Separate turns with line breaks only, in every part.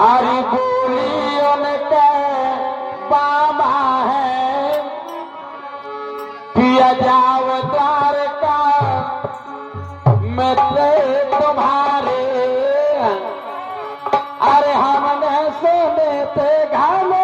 हरी Boolean के बाबा है किया जाओ द्वारका में तुम्हारे अरे हमने सोने थे घाले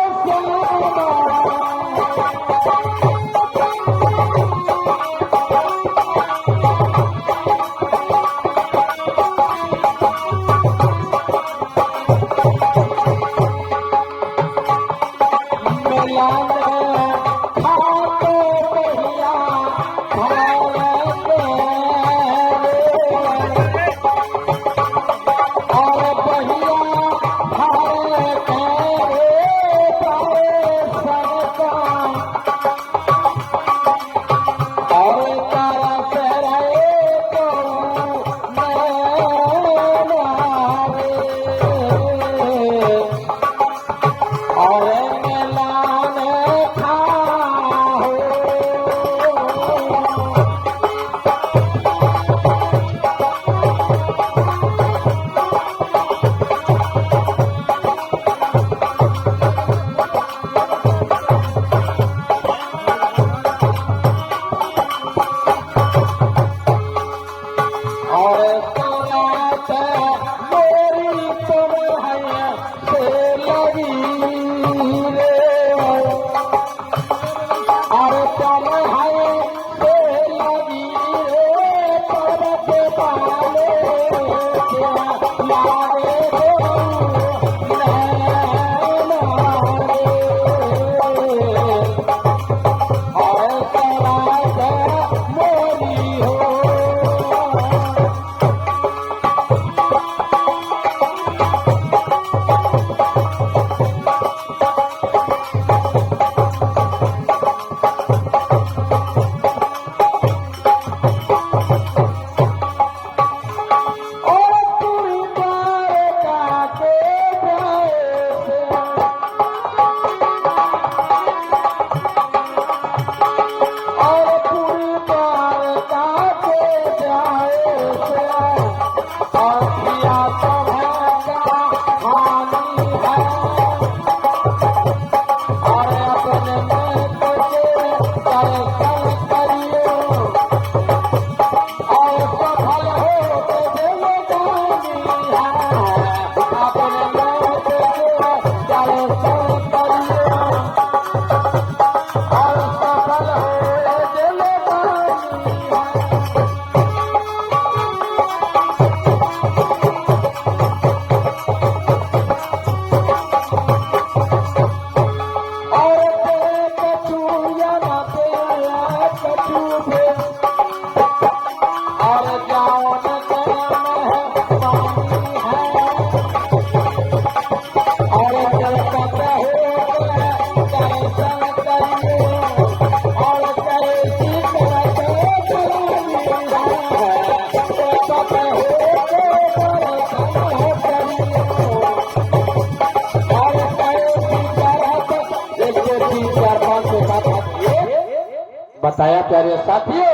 बताया प्यारे साथियों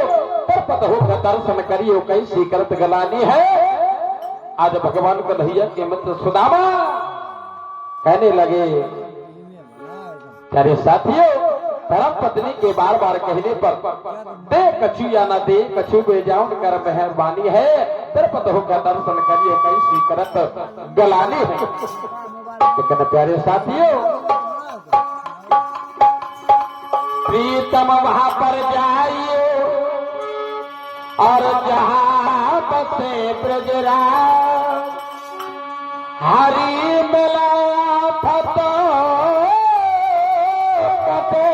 पर हो दर्शन करियो कैसी करत गलानी है। आज भगवान कन्हैया के मित्र सुदामा कहने लगे प्यारे साथियों धर्म पत्नी के बार बार कहने पर दे कछु या न दे कछु बेजाउन कर मेहरबानी है दरपत होकर दर्शन करिए कैसी करत गलानी है। लेकिन प्यारे साथियों प्रीतम वहां पर जाइए और जहां बसे ब्रजराज हरी मिलाया फतो कटे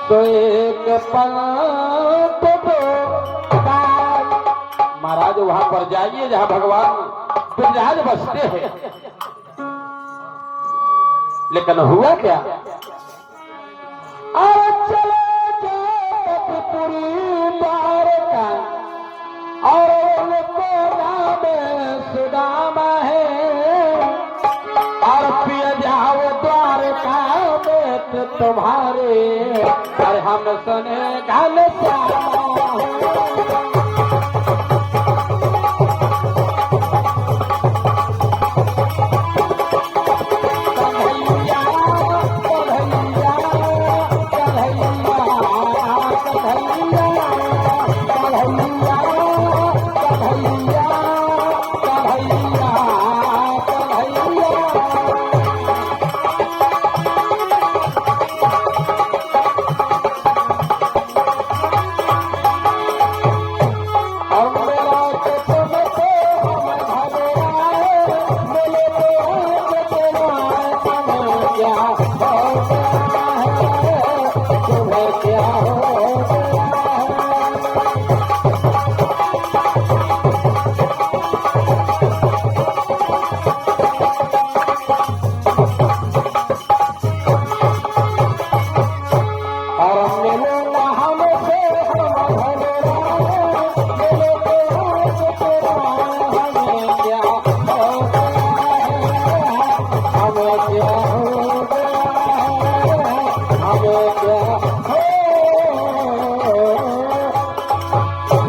तो एक पंथ दो महाराज वहां पर जाइए जहां भगवान ब्रजराज बसते हैं। लेकिन हुआ क्या और चले जगतपुरी द्वारका और उनको नाम सुदामा है तुम्हारे और हम सुने घनश्याम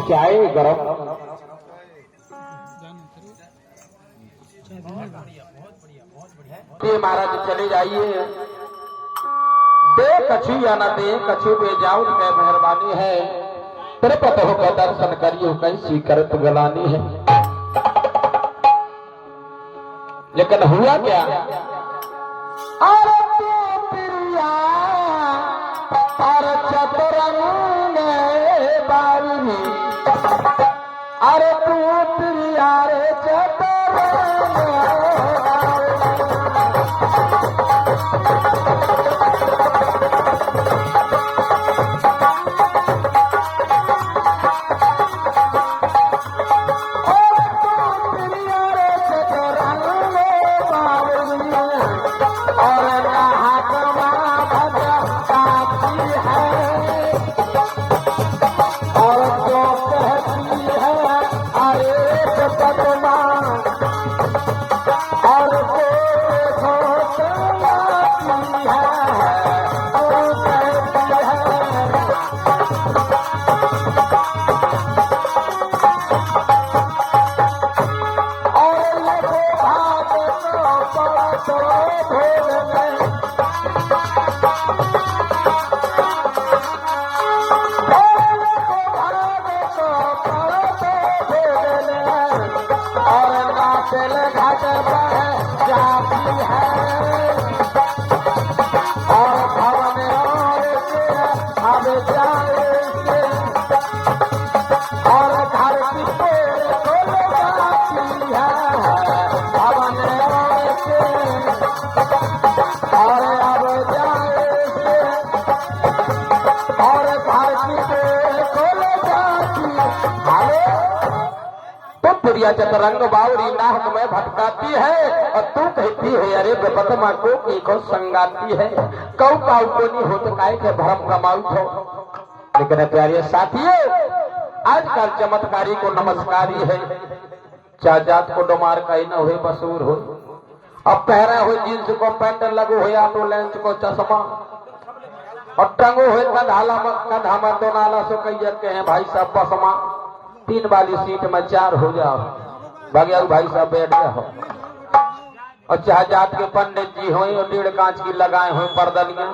चाय गरम महाराज चले जाइए दे कछु या न दे कछु पे जाऊं कै मेहरबानी है तेरे पत हो का दर्शन करियो कैसी करत गलानी है। लेकिन हुआ क्या अरे तू प्रिया और चतुरंग बारी में अरे तू प्रिया रे चतुरंग चतरंग बावरी नाहक में भटकाती है और तू कहती है अरे बेपतमा को संगाती है कौ काउ को नहीं हो तो काय के भरम कमाउत हो। लेकिन प्यारे साथियों आजकल चमत्कारी को नमस्कारी है चाह जात को डोमार कहीं न हुए बसूर हो अब पहरा हो जींस को पैंट लगो हो ऑटो लेंस को चश्मा और टंगो हो कधामा तो नाला सो कही हैं भाई साहब बसमा 3 वाली सीट में 4 हो जाओ भाग्या भाई साहब बैठ गया हो और चाहे जात के पंडित जी हो और 1.5 कांच की लगाए हो पर्दनिया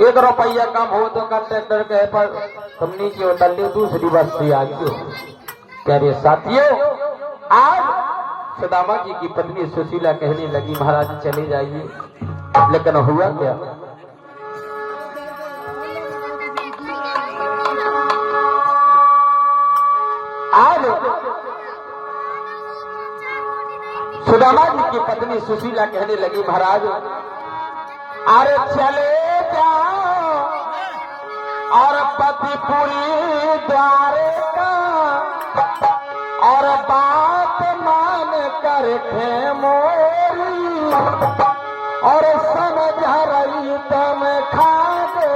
1 रुपया कम हो तो कंडक्टर कहे पर तुम नीचे उतर लो दूसरी बस्ती आ गई। प्यारे साथियों आज सुदामा जी की पत्नी सुशीला कहने लगी महाराज चले जाइए। लेकिन हुआ क्या आज सुदामा जी की पत्नी सुशीला कहने लगी महाराज अरे चले जाओ और पतिपुरी द्वारे का और बात मान कर थे मोरी और समझ रही तुम खा दो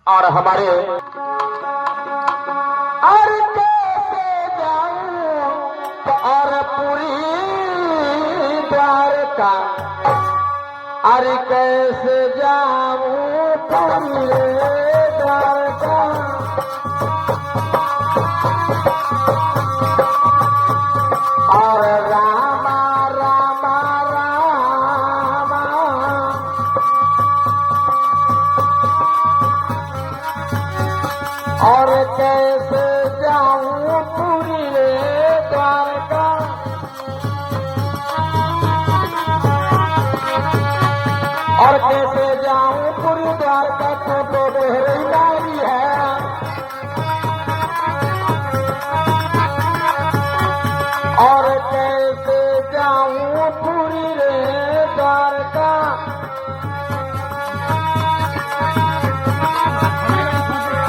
और हमारे और कैसे जाऊं और पूरी द्वारका अरे कैसे जाऊं पूरी द्वारका और रामा रामा रामा और कैसे जाऊं पूरी द्वारका और कैसे जाऊं पूरी द्वारका तो बहरी नारी है और कैसे जाऊं पूरी द्वारका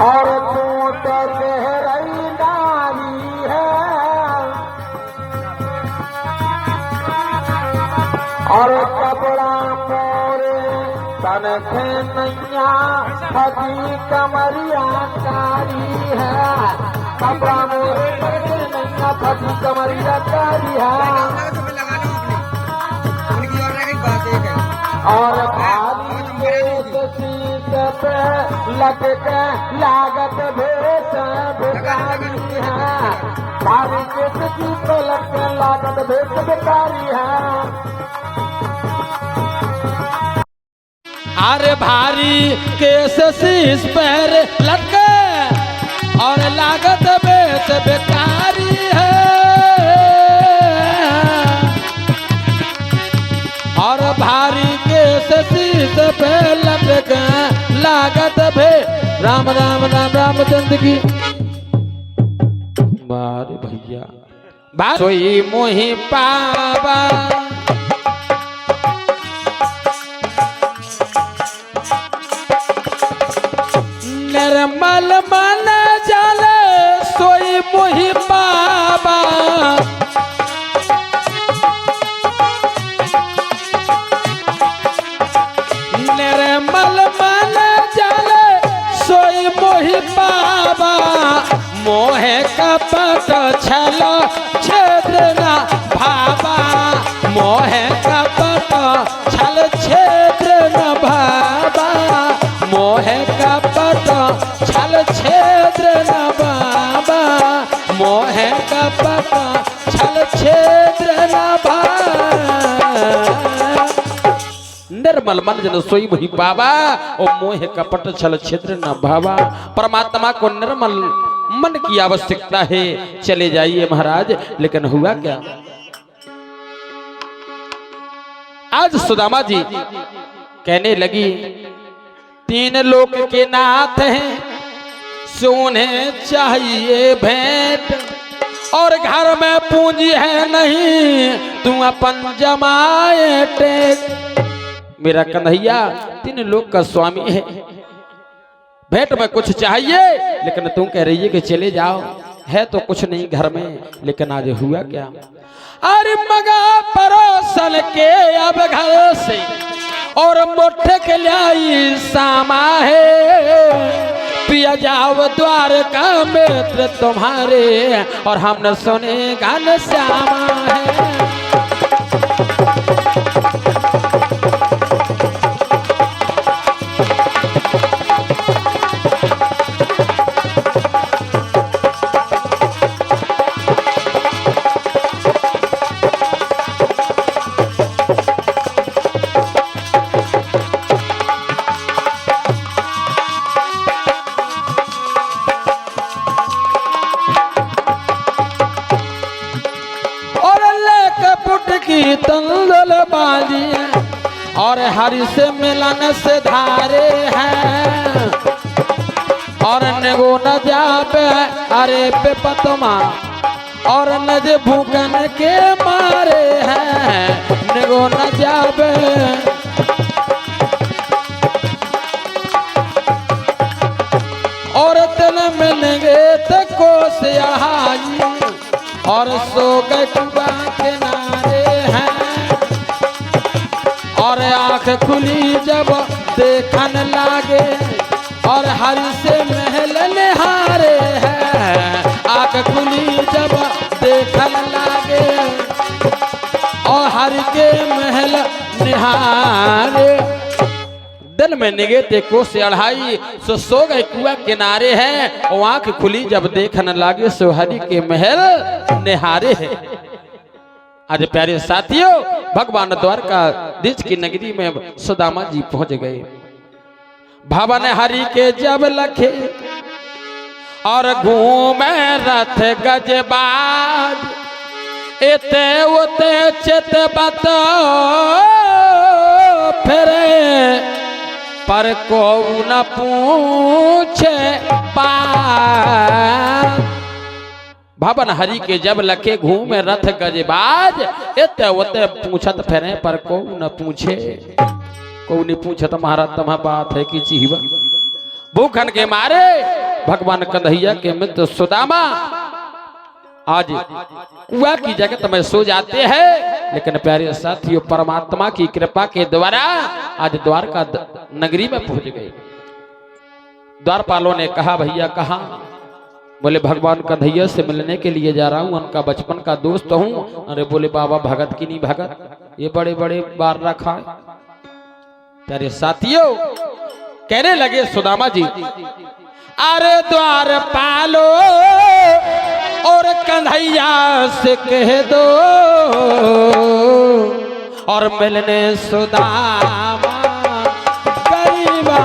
और तू तो बहरी नारी है और कपड़ा मोरे तन से नैया हदी कमरिया कारी है कपड़ा मोरे तन से नैया हदी कमरिया कारी है और भारी भेष शीत पे लग के लागत भेष भिखारी है भारी भेष शीत पे लग के लागत भेष भिखारी है
अरे भारी केस शीश पैर लटके और लागत बेच बेकारी है और भारी केस शीश पे लटके लागत भे राम राम राम रामचंद्र की बारे भैया सोई मोहि पावा निर्मल मन जल सोई मोहि बाबा निर्मल मन जल सोई मोहि बाबा मोहे कपट छल छेद न भावा मोहे कपट छल छेद न भावा मोहे कपट छल छेद्र न बाबा मोहे कपट छल छेद्र न निर्मल मन जन सोई वही बाबा और मोहे कपट छल छेद्र न भावा परमात्मा को निर्मल मन की आवश्यकता है चले जाइए महाराज लेकिन हुआ क्या आज सुदामा जी कहने लगी तीन लोक के नाथ हैं सोने चाहिए भेंट और घर में पूंजी है नहीं तू अपन जमाए टेक मेरा कन्हैया तीन लोक का स्वामी है भेंट में कुछ चाहिए लेकिन तुम कह रही है कि चले जाओ है तो कुछ नहीं घर में लेकिन आज हुआ क्या अरे मगा परोसल के अब घर से और मोटे के लाई सामा है पिया जाओ द्वारका मित्र तुम्हारे और हमने सुने गान श्यामा है तंदुल बाजी और हरि से मिलन से धारे हैं और नेगो न जाबे अरे बेपतमा और न जे भूखन के मारे हैं नेगो न जाबे और तन में नगे तको से आई और सो गए कुआ के नारे हैं और आंख खुली जब देखन लागे और हर से महल निहारे हैं आंख खुली जब देखन लागे और हर के महल निहारे दिल में निगे देखो से अढ़ाई सो गए कुआ किनारे हैं और आंख खुली जब देखन लागे सो हरि के महल निहारे हैं। आज प्यारे साथियों भगवान द्वारका देश की नगरी में सुदामा जी पहुंच गए। भवन हरि के जब लखे और घूमे रथ गजबाज एते उते चित बत फिरे पर को न पूछे पार। भवन हरि के जब लखे घूमे रथ गजबाज एते उते पूछत फिरे पर को न पूछे को नहीं पूछत महाराज तमह बात है कि चीवा भूखन के मारे भगवान कन्हैया के मित्र सुदामा आज कुआ की जगत में सो जाते हैं। लेकिन प्यारे साथियों परमात्मा की कृपा के द्वारा आज द्वारका नगरी में पहुंच गए। द्वारपालों ने कहा भैया कहाँ? बोले भगवान कन्हैया से मिलने के लिए जा रहा हूँ, उनका बचपन का दोस्त हूँ। अरे बोले बाबा भगत की नहीं भगत ये बड़े बड़े बार रखा है। प्यारे साथियों कहने लगे सुदामा जी अरे द्वारपालो और कन्हैया से कह दो और मिलने सुदामा गरीबा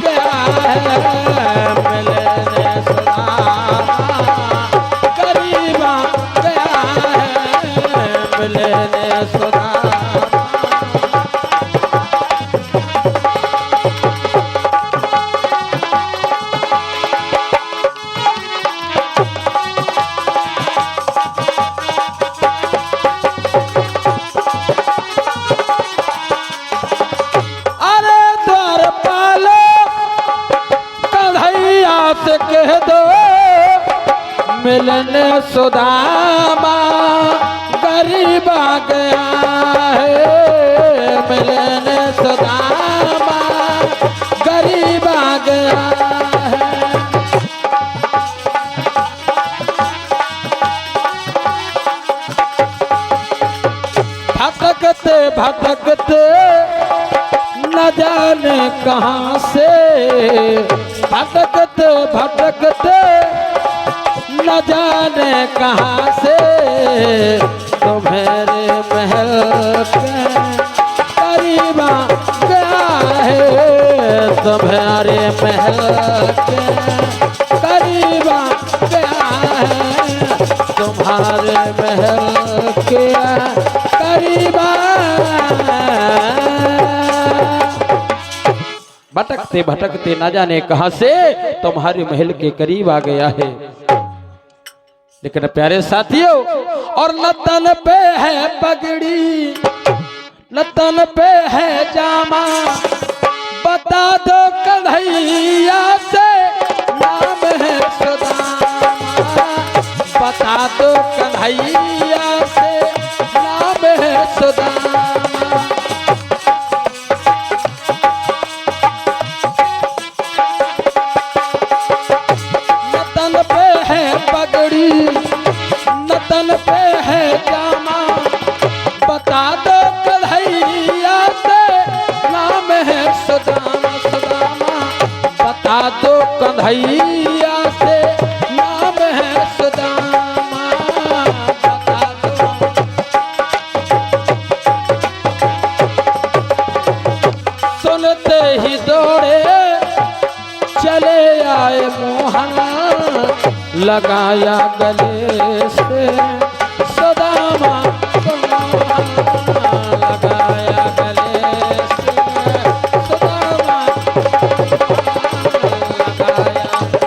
गया है मिलने सुदामा गरीबा गया है मिलने सुदामा। कह दो मिलने सुदामा गरीबा गया है मिलने सुदामा गरीबा गया है। भटकते भटकते न जाने कहाँ से भटकते भटकते न जाने कहाँ से तुम्हारे महल के करीबा गया है तुम्हारे महल के करीबा गया है तुम्हारे महल के करीबा। भटकते भटकते न जाने कहां से तुम्हारे महल के करीब आ गया है। लेकिन प्यारे साथियों और नतन पे है पगड़ी नतन पे है जामा बता दो कन्हैया से नाम है सुदामा बता दो कन्हैया से नाम है सुदामा। नतन पे है जामा बता दो कन्हैया से नाम है सुदामा सुदामा बता दो कन्हैया से नाम है सुदामा बता दो। सुनते ही दौड़े चले आए मोहन लगाया गले से सुदामा लगाया गले से सुदामा लगाया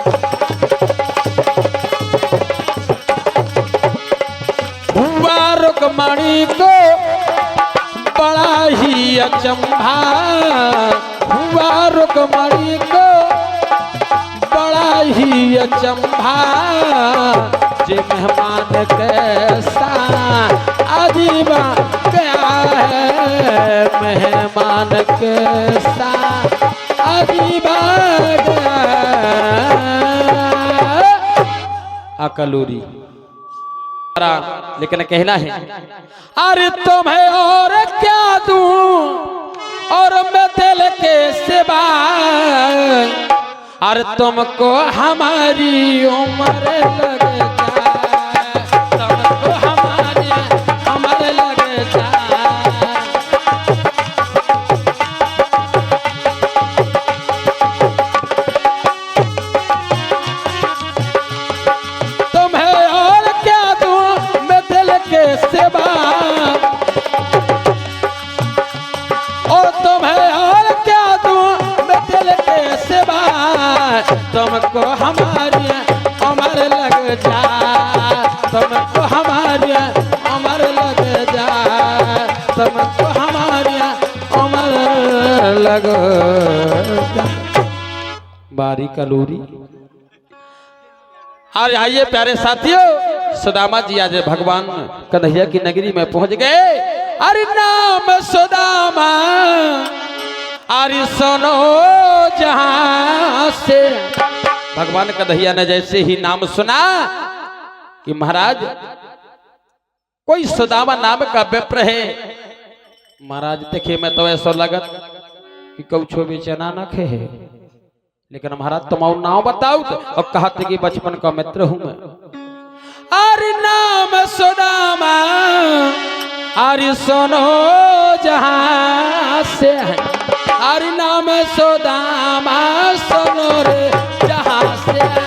भार हुआ रुकमणी को बड़ा ही अचंभा, जे मेहमान कैसा अजीबा गया है, मेहमान कैसा अजीबा गया। अकलूरी लेकिन कहना है, अरे तुम्हें और क्या दूं और मैं दिल के सिवा, अरे तुमको हमारी उम्र लग जाए, तुमको हमारी उम्र लग जाए। तुम्हें और क्या दूं मैं दिल के सिवा, और तुम्हें और क्या दूं मैं दिल के सिवा, तुमको हमारी उम्र लग जाए, तुमको हमारी उम्र लग जाए, तुमको हमारी उम्र लग जाए। बारी कलूरी। और आइए प्यारे साथियों, सुदामा जी आज भगवान कन्हैया की नगरी में पहुंच गए। अरे नाम सुदामा अरे सुनो जहां से, भगवान कन्हैया ने जैसे ही नाम सुना कि महाराज कोई सुदामा नाम का विप्र है। महाराज देखिए मैं तो ऐसा लगत कि कौछो बेचना न खे है, लेकिन महाराज तुम और नाम बताओ तो, और कहते कि बचपन का मित्र हूं मैं। अरे नाम सुदामा अरे सुनो जहां से है, अरे नाम सुदामा सुनो रे जहां से है।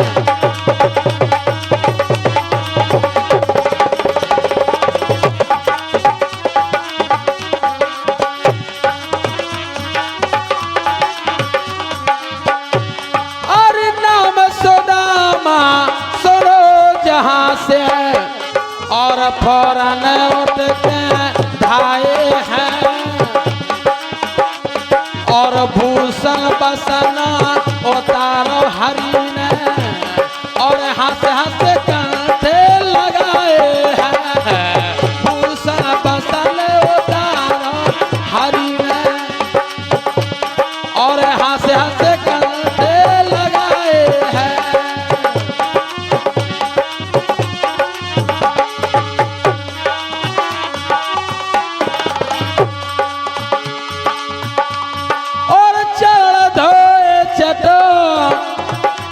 अरे नाम सुदामा सुनो जहां से है, और फौरन उठ के धाये हैं, और भूषण बसना उतारो हरि ने, और हंस हंस कांधे लगाए हैं, भूषण बसन उतारो हरि ने, और हंस हंस कांधे लगाए हैं।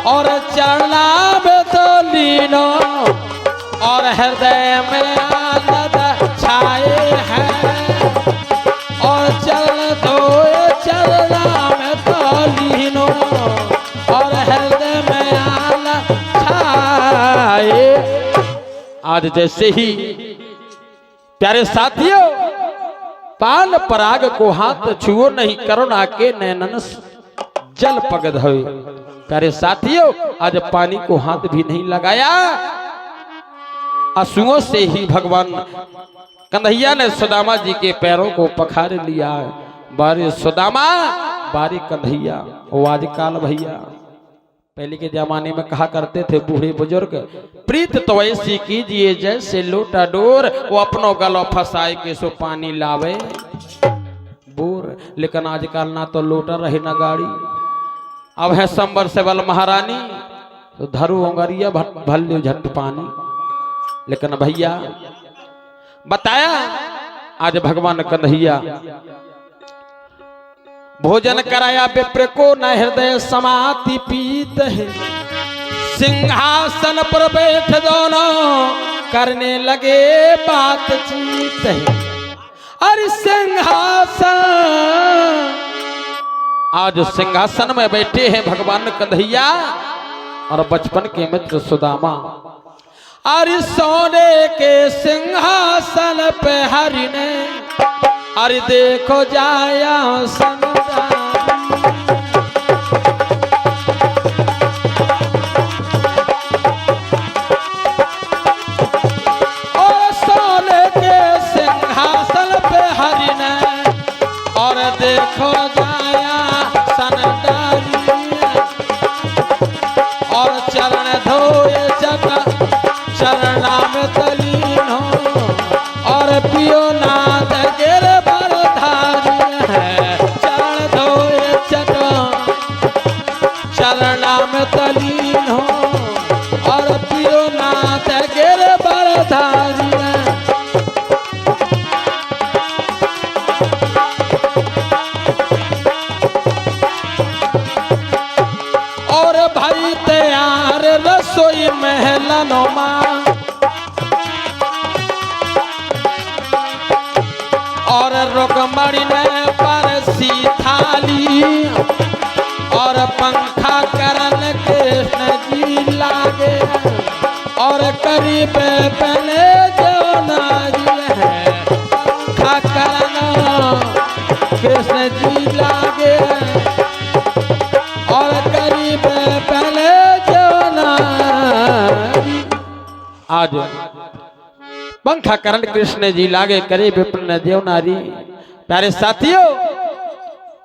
और चरना में तो लीनो, और हृदय में आनंद छाए हैं, और चरण धोए चरना में तो लीनो, और हृदय में आनंद छाए। आज जैसे ही प्यारे साथियों, पान पराग को हाथ छुओ नहीं, करुणा के नैनन जल पगध हो। प्यारे साथियों, आज पानी को हाथ भी नहीं लगाया, आंसुओं से ही भगवान कन्हैया ने सुदामा जी के पैरों को पखार लिया। बारे सुदामा बारे कन्हैया, वो आजकल भैया पहले के जमाने में कहा करते थे बूढ़े बुजुर्ग, प्रीत तो ऐसी कीजिए जैसे लोटा डोर, वो अपनों गलो फंसाए के सो पानी लावे बोर। लेकिन आजकल ना तो लोटा रहे ना गाड़ी, अब है सबमर्सिबल महारानी, तो धरो अंगरिया भल लो झट पानी। लेकिन भैया बताया आज भगवान कन्हैया भोजन कराया विप्र को, न हृदय समाति पीत है, सिंहासन पर बैठ दोनों करने लगे बातचीत है। अरे सिंहासन, आज सिंहासन में बैठे हैं भगवान कन्हैया और बचपन के मित्र सुदामा। अरे सोने के सिंहासन पे हरि ने, अरे देखो जाया और सोने के सिंहासन पे हरि ने, और देखो दीन हो और पियो नाथ गिरधरधारी और भाई तैयार रसोई महलनों मां और रुकमणी ने परसी थाली और पंखा करन कृष्ण जी लागे और करीब पहले जो नारी है पंखा करन कृष्ण जी लागे और करीब पहले जो नारी आज पंखा करण कृष्ण जी लागे करे विप्र देव नारी। प्यारे साथियों,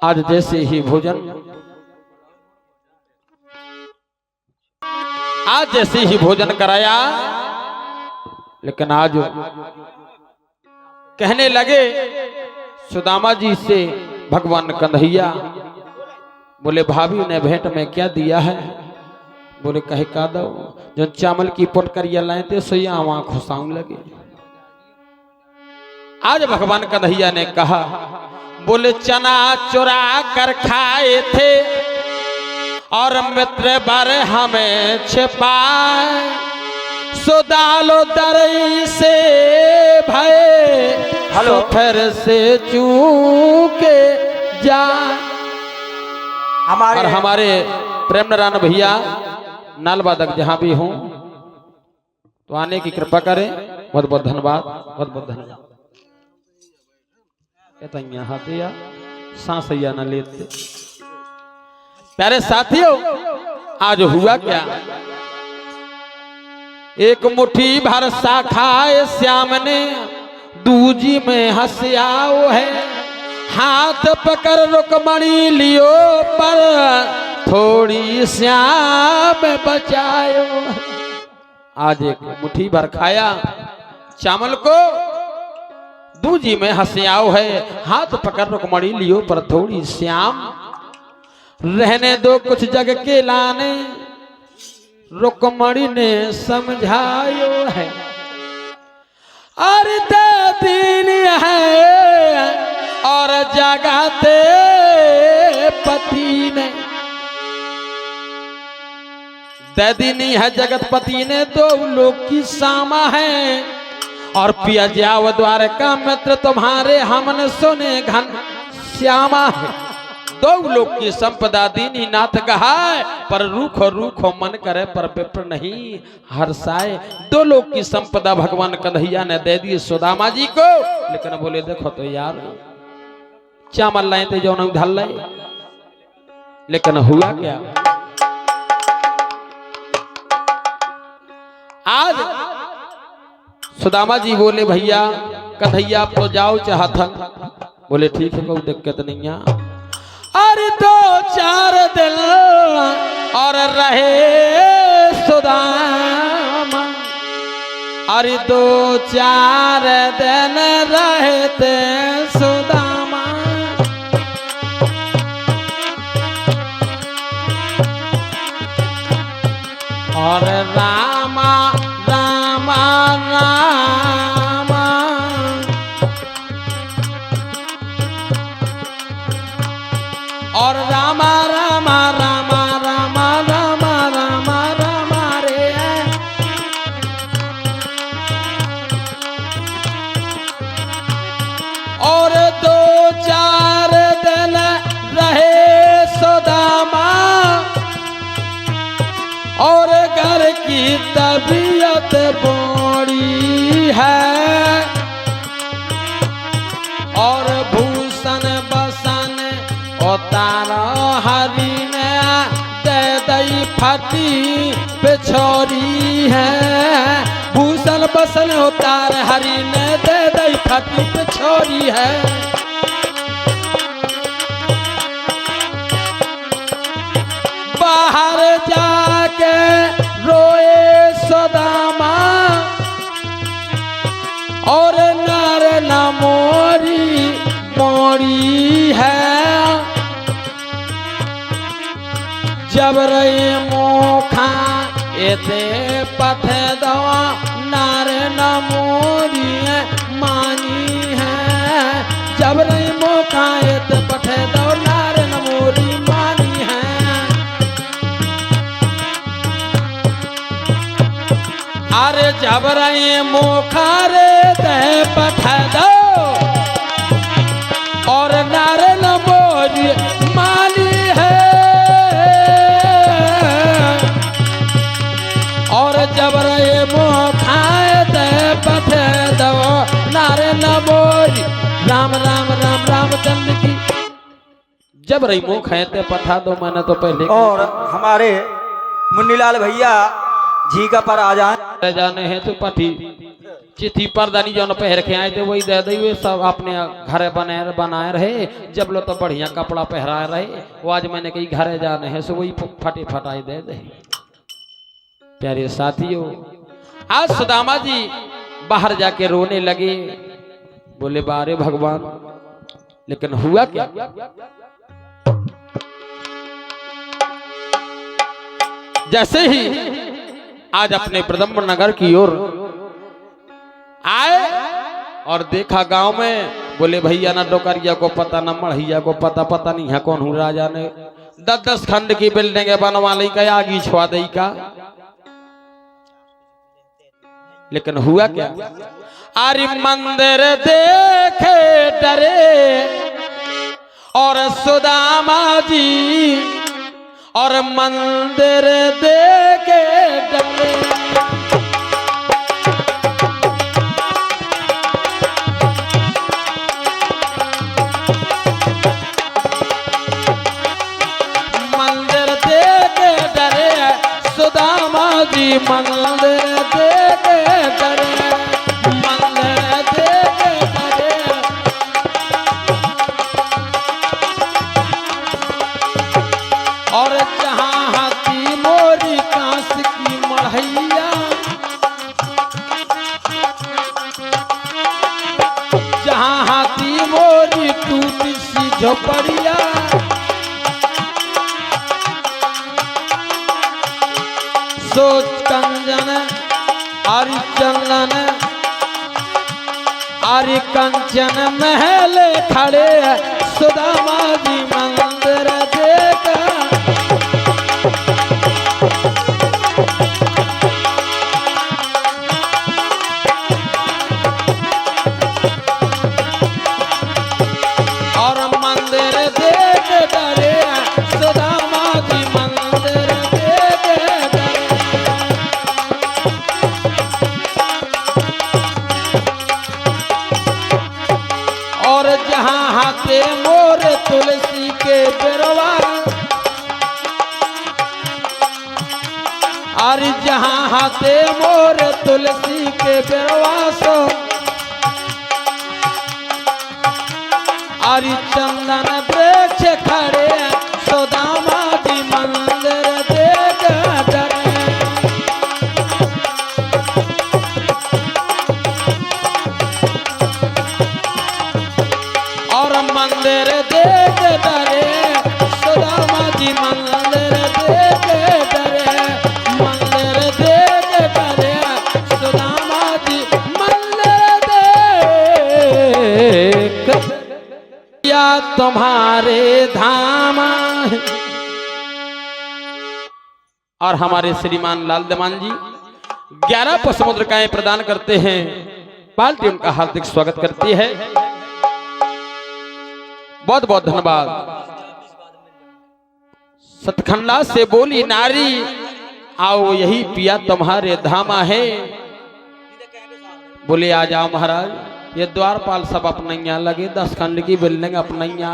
आज जैसे ही भोजन कराया, लेकिन आज कहने लगे सुदामा जी से भगवान कन्हैया, बोले भाभी ने भेंट में क्या दिया है? बोले कहे का दो, जो चावल की पोटकरिया लाए थे सोया वहां खुशाऊं लगे। आज भगवान कन्हैया ने कहा, बोले चना चुरा कर खाए थे और मित्र बर हमें छिपाए, सुदालो दरई से भय तो फिर से चूके जाए। और हमारे प्रेम नारायण भैया नाल वादक जहां भी हूं तो आने की कृपा करें। बहुत बहुत धन्यवाद, बहुत बहुत धन्यवाद। हाथिया सांसैया न लेते। प्यारे साथियों, आज हुआ क्या? एक मुट्ठी भर सा खाए श्याम ने, दूजी में हंसियाओ है, हाथ पकड़ रुकमणी लियो पर थोड़ी श्याम बचायो। आज एक मुट्ठी भर खाया चावल को, दूजी में हंसियाओ है, हाथ पकड़ रुकमणी लियो पर थोड़ी श्याम। रहने दो कुछ जग के लाने, रुकमणी ने समझायो है। अरे दिन है और जगाते पति ने, दीनी है जगतपति ने, दो लोग की सामा है और पिया जाओ द्वार का मित्र तुम्हारे, हमने सुने घन श्यामा है। दो लोग की संपदा दीनी नाथ कहाय, पर रूखो रूखो मन करे पर विप्र नहीं हर्षाए। दो लोग की संपदा भगवान कन्हैया ने दे दी सुदामा जी को, लेकिन बोले देखो तो यार चावल लाए थे जो उधर लाए, लेकिन हुआ क्या? आज सुदामा जी बोले भैया कन्हैया आप तो जाओ चाहता। बोले ठीक है, कोई दिक्कत नहीं है। अरे 2-4 दिन और रहे सुदामा, अरे 2-4 दिन रहते सुदामा, और रामा रामा रामा और रामा रामा रामा रामा रामा रामा रामा रे। और 2-4 दिन रहे सुदामा, और घर की तबीयत बड़ी है, और भूषण बसन उतारा हरि ने दे दई फटी पिछोरी है। भूषण बसन उतार हरि ने दे दई फटी पिछोरी है। बाहर जाके रोए सुदामा, और नर न मोरी मोरी है। जब रही मोखा एते पथे दवा नारे न मोरी मानी है। जब रही मोखा एते पथे दवा नारे न मोरी मानी है। अरे जब रही मोखा रे ते पथे दो और नारे न मोरी मानी है। और जब रहे मोखाए ते पथे दो नारे न मोरी राम राम राम रामचंद्र की। जब रही मोखाए ते पठा दो मैंने तो पहले।
और हमारे मुन्नीलाल भैया जी का पर आ
जाने हैं तो पठी चिट्ठी परदानी जो पहन के आए थे वही दे दी। सब अपने घर बनाए रहे। जब लो तो बढ़िया कपड़ा पहराए रहे। वो आज मैंने कही घरे जाने हैं सो वही फटे फटाई दे दे। प्यारे साथियों, आज सुदामा जी बाहर जाके रोने लगे। बोले बारे भगवान, लेकिन हुआ क्या? जैसे ही आज अपने ब्रह्म नगर की ओर आए और देखा गांव में, बोले भैया ना डोकरिया को पता न मढ़िया को पता नहीं है कौन हूँ। राजा ने 10-10 खंड की बिल्डिंग बनवा ली का, आगी छुआ दी का। लेकिन हुआ क्या? अरे मंदिर देखे डरे और सुदामा जी, और मंदिर देखे डरे। मंदिर देखे डरे सुदामा जी, मंदिर देखे डरे, मंदिर देखे डरे। और जहाँ हाथी मोरी कांस की मढ़ैया, जहाँ हाथी मोरी टूटी सी झोपड़िया, सोच कंजन आरी चंदन आरी कंचन महल खड़े सुदामा जी मंदिर देखा। और मंदिर देख डरे सुदामा जी, मंदिर देख डरे। और जहाँ हाथे मोर तुलसी के बिरवा, और जहाँ हाथे मोर तुलसी के बिरवा सो, और चंदन वृक्ष खड़े सुदामा जी मंदिर देख डरे। और मंदिर देख डरे सुदामा जी, मंदिर देख डरे, मंदिर देख डरे सुदामा जी, मंदिर देख या तुम्हारे धाम। और हमारे श्रीमान लाल दमान जी 11 पसमुद्र काएं प्रदान करते हैं। पार्टी उनका हार्दिक स्वागत करती है। बहुत बहुत धन्यवाद। सतखंडा से बोली नारी, आओ यही पिया तुम्हारे धामा है। बोले आ जाओ महाराज, ये द्वारपाल सब अपनैया लगे, 10 खंड की बिल्डिंग अपनैया।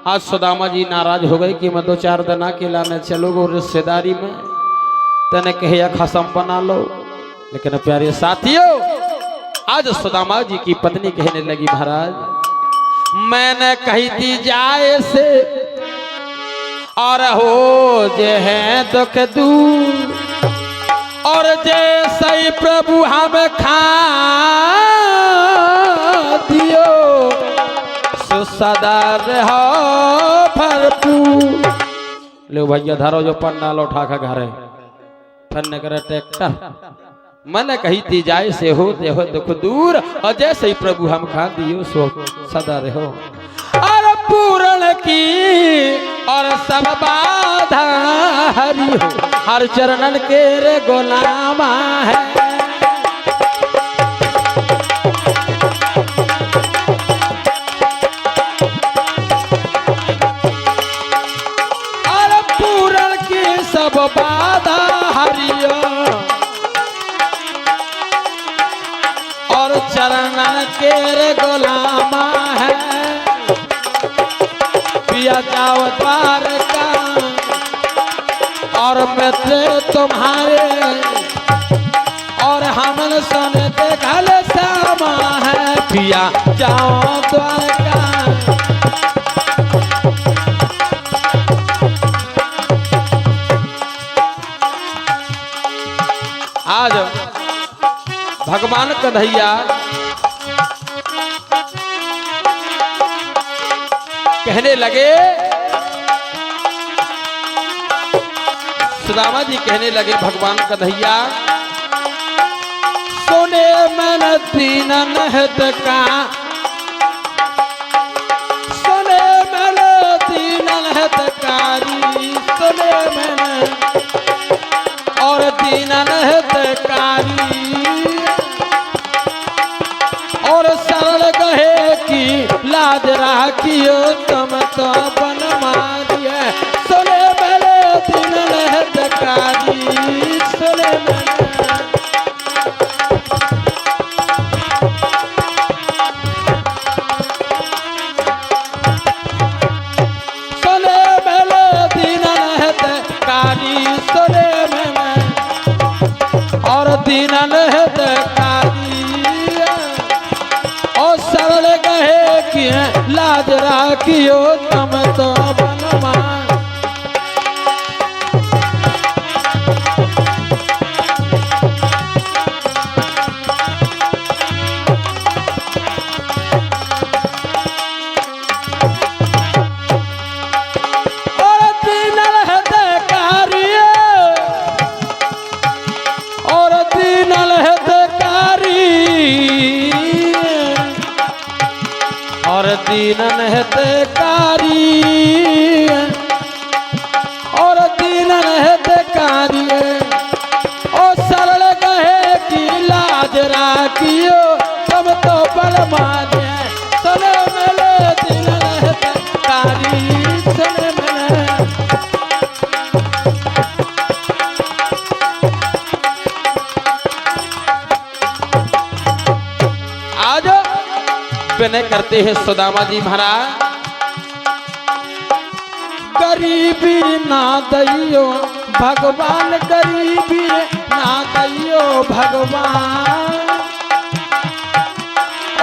आज सुदामा जी नाराज हो गए कि मैं 2-4 दिन अकेला न चलोगे रिश्तेदारी में, तने कहे खसम बना लो। लेकिन प्यारे साथियों, आज सुदामा जी की पत्नी कहने लगी महाराज, मैंने कही थी जाए से और हो जे है दुख दूर, और जैसे ही प्रभु हम खा दियो सो सदा रहो भरपूर। लो भैया धारो जो पन्ना लौठा खा घरे फन करे ट्रैक्टर मन कही थी जाए से हो देहो दुख दूर और जैसे ही प्रभु हम खा दियो सो सदा रहो। और पूर्ण की और सब बाधा हरि हो हर चरणन के रे गुलामा है। और पूर्ण की सब बाधा हरियो और चरणन के रे गुलामा है। पिया जाओ द्वार का और मित्र तुम्हारे और हमन सन देखल सामा है। पिया जाओ द्वार का आज भगवान कन्हैया कहने लगे, सुदामा जी कहने लगे भगवान कन्हैया सोने मन दीनन हित का सोने मन दीनन हितकारी सोने मन और दीनन हितकारी और सरल कहे कि लाज राखियो तुम तो बन मारिए। सोने मेरे दीनन हितकारी सोने मेरे सोने मेरे दीनन हितकारी सोने मेरे और दीनन हितकारी और सरल कहे कि लाज राखियो तुम तो बनवा। और दीनन हितकारी और दीनन हितकारी और दीनन हितकारी और दीनन हितकारी और सरल कहे कि लाज राखियो तुम तो बल माने। सुने मेरे दीनन हितकारी सुने मेरे आज विनय करते हैं सुदामा जी महाराज। गरीबी ना दैयो भगवान गरीबी ना दैयो भगवान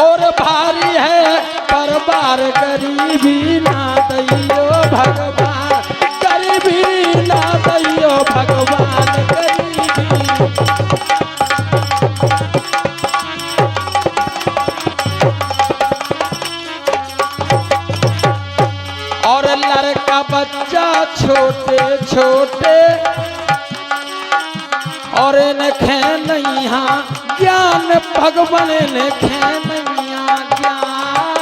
और भारी है परबार गरीबी ना दैयो भगवान गरीबी ना दैयो भगवान गरीबी। और लड़का बच्चा छोटे छोटे और नखे नैया ज्ञान भगवान नखे नैया ज्ञान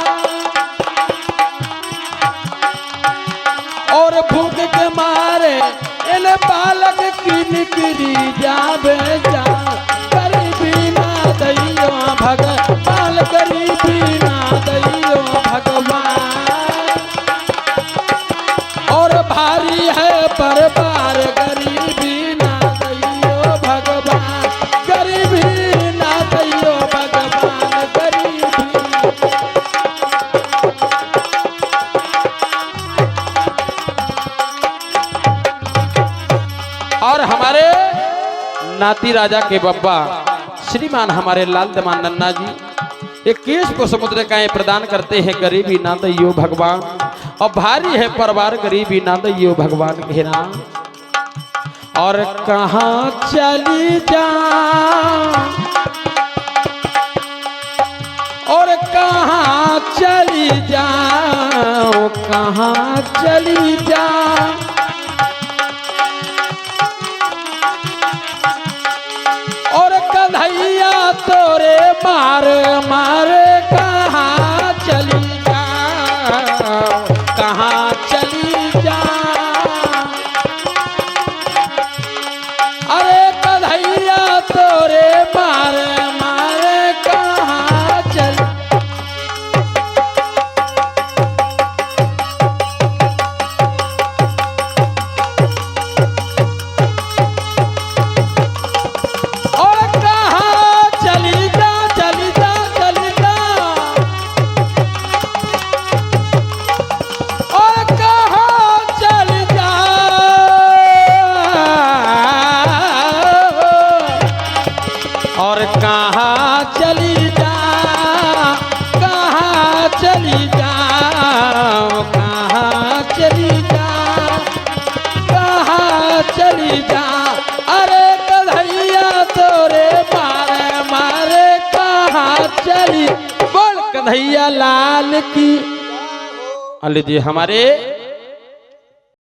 और भूख के मारे इन बालक की निकली जावे जा। गरीबी ना दैयो भगवान गरीबी ना दैयो भगवान और भारी है परबार गरीबी ना दैयो भगवान गरीबी ना दैयो भगवान गरीबी। और हमारे नाती राजा के बब्बा श्रीमान हमारे लाल दमान नन्ना जी एक केश को समुद्र का प्रदान करते हैं। गरीबी ना दैयो भगवान और भारी है परवार गरीबी ना दैयो भगवान घेरा। और कहाँ चली जा और कहाँ चली जाओ कहाँ चली जा चली जा, अरे कन्हैया तोरे मारे मारे कहाँ चली, बोल कन्हैया लाल की। लीजिए हमारे